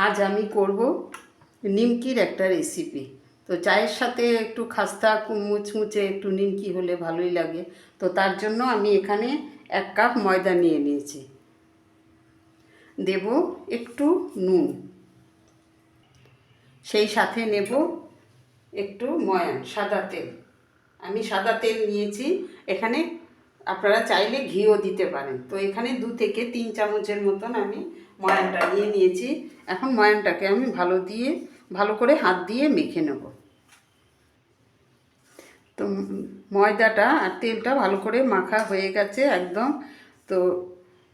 আজ আমি করব নিমকির একটা রেসিপি। তো চায়ের সাথে একটু খাস্তা মুচমুচে একটু নিমকি হলে ভালোই লাগে। তো তার জন্য আমি এখানে 1 কাপ ময়দা নিয়ে নিয়েছি। দেব একটু নুন, সেই সাথে নেব একটু ময়ান সাদা তেল। আমি সাদা তেল নিয়েছি। এখানে আপনারা চাইলে ঘিও দিতে পারেন। তো এখানে 2 থেকে 3 চামচের মতন আমি ময়ানটা নিয়ে নিয়েছি। এখন ময়ানটাকে আমি ভালো করে হাত দিয়ে মেখে নেব। তো ময়দাটা আর তেলটা ভালো করে মাখা হয়ে গেছে একদম। তো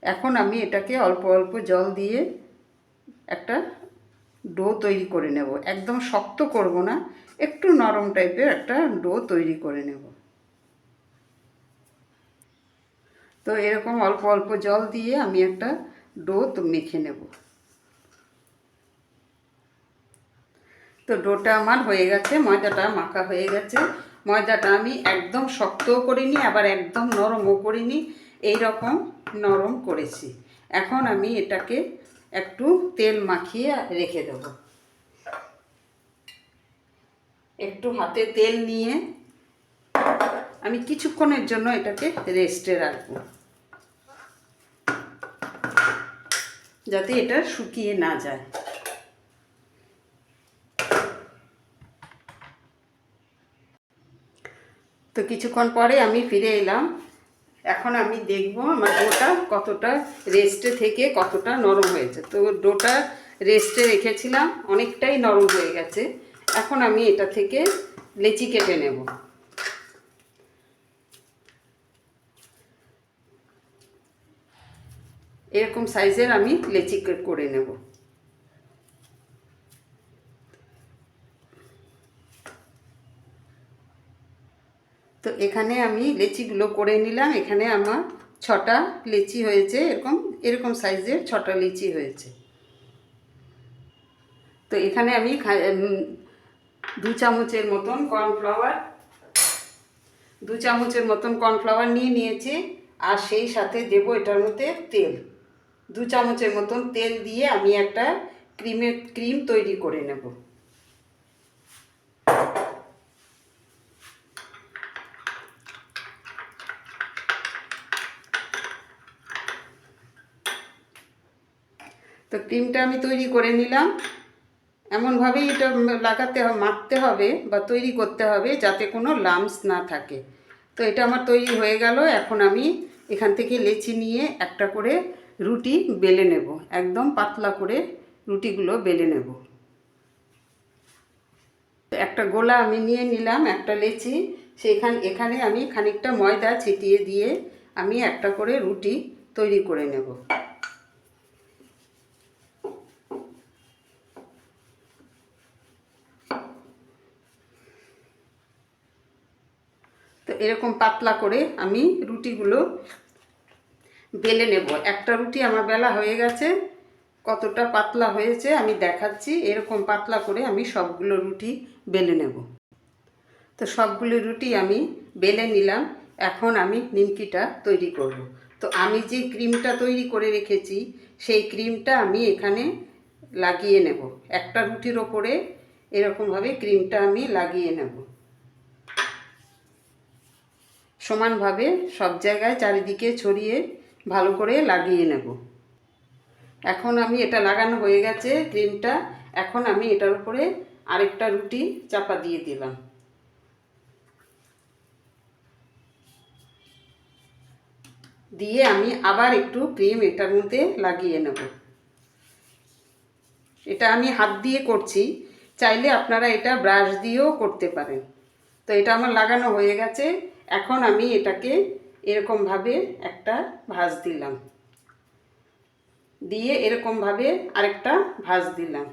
এখন আমি এটাকে অল্প অল্প জল দিয়ে একটা ডো তৈরি করে নেব। একদম শক্ত করব না, একটু নরম টাইপের একটা ডো তৈরি করে নেব। তো এরকম অল্প অল্প জল দিয়ে আমি একটা ডো মেখে নেব। তো ডোটা আমার হয়ে গেছে, ময়দাটা মাখা হয়ে গেছে। ময়দাটা আমি একদম শক্তও করিনি, আবার একদম নরমও করিনি, এই রকম নরম করেছি। এখন আমি এটাকে একটু তেল মাখিয়ে রেখে দেব। একটু হাতে তেল নিয়ে আমি কিছুক্ষণের জন্য এটাকে রেস্টে রাখবো, যাতে এটা শুকিয়ে না যায়। তো কিছুক্ষণ পরে আমি ফিরে এলাম। এখন আমি দেখব আমার ডোটা কতটা রেস্টে থেকে কতটা নরম হয়েছে। তো ডোটা রেস্টে রেখেছিলাম, অনেকটাই নরম হয়ে গেছে। এখন আমি এটা থেকে লেচি কেটে নেব। এরকম সাইজের আমি লেচি করে নেব। তো এখানে আমি লেচিগুলো করে নিলাম। এখানে আমার 6টা লেচি হয়েছে, এরকম সাইজের 6টা লেচি হয়েছে। তো এখানে আমি 2 চামচের মতন কর্নফ্লাওয়ার নিয়ে নিয়েছি। আর সেই সাথে দেব এটার মধ্যে তেল। 2 চামচের মতন তেল দিয়ে আমি একটা ক্রিম তৈরি করে নেব। তো ক্রিমটা আমি তৈরি করে নিলাম। এমনভাবেই এটা মাখতে হবে বা তৈরি করতে হবে যাতে কোনো লাম্পস না থাকে। তো এটা আমার তৈরি হয়ে গেল। এখন আমি এখান থেকে লেচি নিয়ে একটা করে রুটি বেলে নেব। একদম পাতলা করে রুটিগুলো বেলে নেব। একটা গোলা আমি নিয়ে নিলাম, একটা লেচি। এখানে আমি খানিকটা ময়দা ছিটিয়ে দিয়ে আমি একটা করে রুটি তৈরি করে নেব। তো এরকম পাতলা করে আমি রুটিগুলো বেলে নেব। একটা রুটি আমার বেলা হয়ে গেছে। কতটা পাতলা হয়েছে আমি দেখাচ্ছি। এরকম পাতলা করে আমি সবগুলো রুটি বেলে নেব। তো সবগুলো রুটি আমি বেলে নিলাম। এখন আমি নিমকিটা তৈরি করব। তো আমি যে ক্রিমটা তৈরি করে রেখেছি সেই ক্রিমটা আমি এখানে লাগিয়ে নেব। একটা রুটির ওপরে এরকমভাবে ক্রিমটা আমি লাগিয়ে নেব। সমানভাবে সব জায়গায় চারিদিকে ছড়িয়ে ভালো করে লাগিয়ে নেব। এখন আমি এটা লাগানো হয়ে গেছে ক্রিমটা। এখন আমি এটার উপরে আরেকটা রুটি চাপা দিয়ে দিলাম। দিয়ে আমি আবার একটু ক্রিম এটার মধ্যে লাগিয়ে নেব। এটা আমি হাত দিয়ে করছি, চাইলে আপনারা এটা ব্রাশ দিয়েও করতে পারেন। তো এটা আমার লাগানো হয়ে গেছে। এখন আমি এটাকে এরকমভাবে একটা ভাঁজ দিলাম, দিয়ে এরকমভাবে আরেকটা ভাঁজ দিলাম,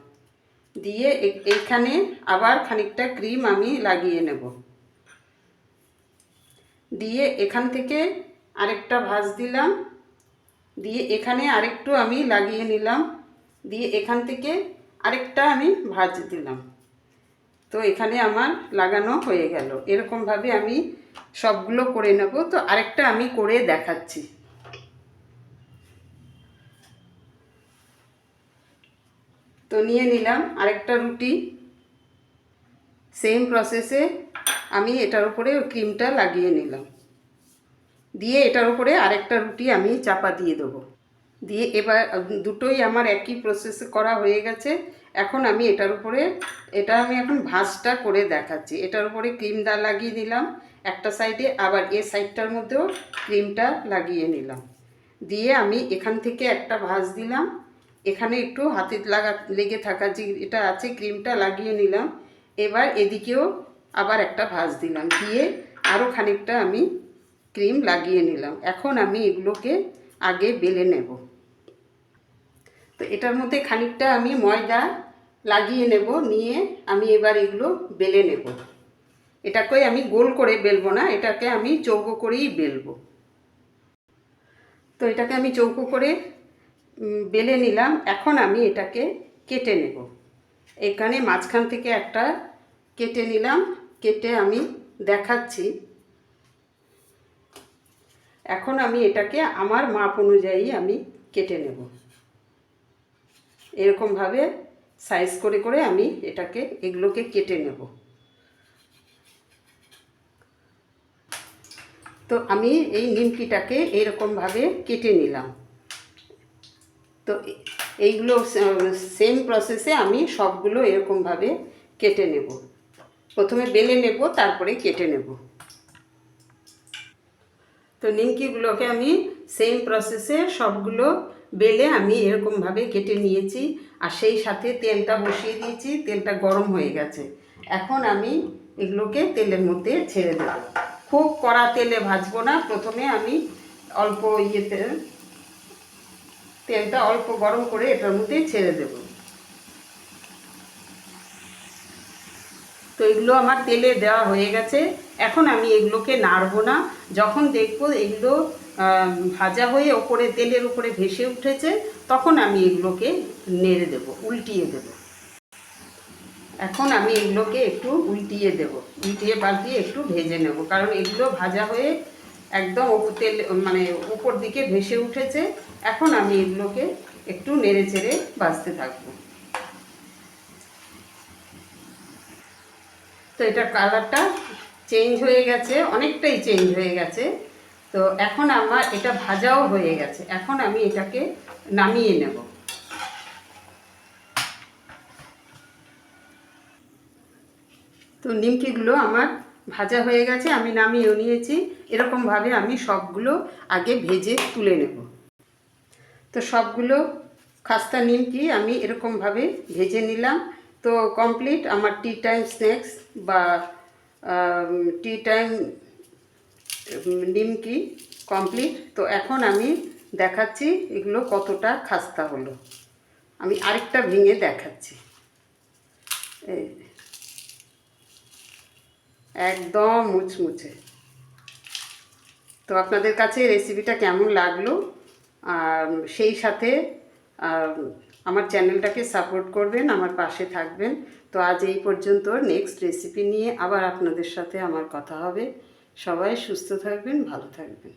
দিয়ে এইখানে আবার খানিকটা ক্রিম আমি লাগিয়ে নেব। দিয়ে এখান থেকে আরেকটা ভাঁজ দিলাম, দিয়ে এখানে আরেকটু আমি লাগিয়ে নিলাম, দিয়ে এখান থেকে আরেকটা আমি ভাঁজ দিলাম। তো এখানে আমার লাগানো হয়ে গেল। এরকমভাবে আমি সবগুলো করে নেব। তো আরেকটা আমি করে দেখাচ্ছি। তো নিয়ে নিলাম আরেকটা রুটি, সেম প্রসেসে আমি এটার উপরে ক্রিমটা লাগিয়ে নিলাম, দিয়ে এটার উপরে আরেকটা রুটি আমি চাপা দিয়ে দেবো। দিয়ে এবার দুটোই আমার একই প্রসেসে করা হয়ে গেছে। এখন আমি এটার উপরে আমি এখন ভাঁজটা করে দেখাচ্ছি। এটার উপরে ক্রিমটা লাগিয়ে দিলাম একটা সাইডে, আবার এ সাইডটার মধ্যেও ক্রিমটা লাগিয়ে নিলাম, দিয়ে আমি এখান থেকে একটা ভাঁজ দিলাম, এখানে একটু হাতে লেগে থাকা যে এটা আছে ক্রিমটা লাগিয়ে নিলাম। এবার এদিকেও আবার একটা ভাঁজ দিলাম, দিয়ে আরও খানিকটা আমি ক্রিম লাগিয়ে নিলাম। এখন আমি এগুলোকে আগে বেলে নেব। তো এটার মধ্যে খানিকটা আমি ময়দা লাগিয়ে নেব, নিয়ে আমি এবার এগুলো বেলে নেব। এটাকে আমি গোল করে বেলবো না, এটাকে আমি চৌকো করেই বেলবো। তো এটাকে আমি চৌকো করে বেলে নিলাম। এখন আমি এটাকে কেটে নেব। এখানে মাঝখান থেকে একটা কেটে নিলাম, কেটে আমি দেখাচ্ছি। এখন আমি এটাকে আমার মাপ অনুযায়ী আমি কেটে নেব। এরকমভাবে সাইজ করে করে আমি এগুলোকে কেটে নেব। তো আমি এই নিমকিটাকে এইরকমভাবে কেটে নিলাম। তো এইগুলো সেম প্রসেসে আমি সবগুলো এরকমভাবে কেটে নেব। প্রথমে বেলে নেব, তারপরে কেটে নেব। তো নিমকিগুলোকে আমি সেম প্রসেসে সবগুলো বেলে আমি এরকমভাবে কেটে নিয়েছি, আর সেই সাথে তেলটা বসিয়ে দিয়েছি, তেলটা গরম হয়ে গেছে। এখন আমি এগুলোকে তেলের মধ্যে ছেড়ে দেব। খুব কড়া তেলে ভাজবো না, প্রথমে আমি অল্প তেলটা অল্প গরম করে এটার মধ্যে ছেড়ে দেব। তো এগুলো আমার তেলে দেওয়া হয়ে গেছে। এখন আমি এগুলোকে নাড়বো না। যখন দেখবো এগুলো ভাজা হয়ে ওপরে তেলের উপরে ভেসে উঠেছে, তখন আমি এগুলোকে নেড়ে দেব, উল্টিয়ে দেব। এখন আমি এগুলোকে একটু উল্টিয়ে দেব, উল্টিয়ে পাল্টিয়ে একটু ভেজে নেব, কারণ এগুলো ভাজা হয়ে একদম তেল মানে উপর দিকে ভেসে উঠেছে। এখন আমি এগুলোকে একটু নেড়ে চেড়ে ভাজতে থাকবো। তো এটার কালারটা চেঞ্জ হয়ে গেছে, অনেকটাই চেঞ্জ হয়ে গেছে। তো এখন আমার এটা ভাজাও হয়ে গেছে। এখন আমি এটাকে নামিয়ে নেব। তো নিমকিগুলো আমার ভাজা হয়ে গেছে, আমি নামিয়েও নিয়েছি। এরকমভাবে আমি সবগুলো আগে ভেজে তুলে নেব। তো সবগুলো খাস্তা নিমকি আমি এরকমভাবে ভেজে নিলাম। তো কমপ্লিট আমার টি টাইম স্ন্যাক্স বা টি টাইম নিমকি কমপ্লিট। তো এখন আমি দেখাচ্ছি এগুলো কতটা খাস্তা হলো। আমি আরেকটা ভেঙে দেখাচ্ছি। একদম মুচমুচে। তো আপনাদের কাছে রেসিপিটা কেমন লাগলো, আর সেই সাথে আমার চ্যানেলটাকে সাপোর্ট করবেন, আমার পাশে থাকবেন। তো আজ এই পর্যন্ত। নেক্সট রেসিপি নিয়ে আবার আপনাদের সাথে আমার কথা হবে। সবাই সুস্থ থাকবেন, ভালো থাকবেন।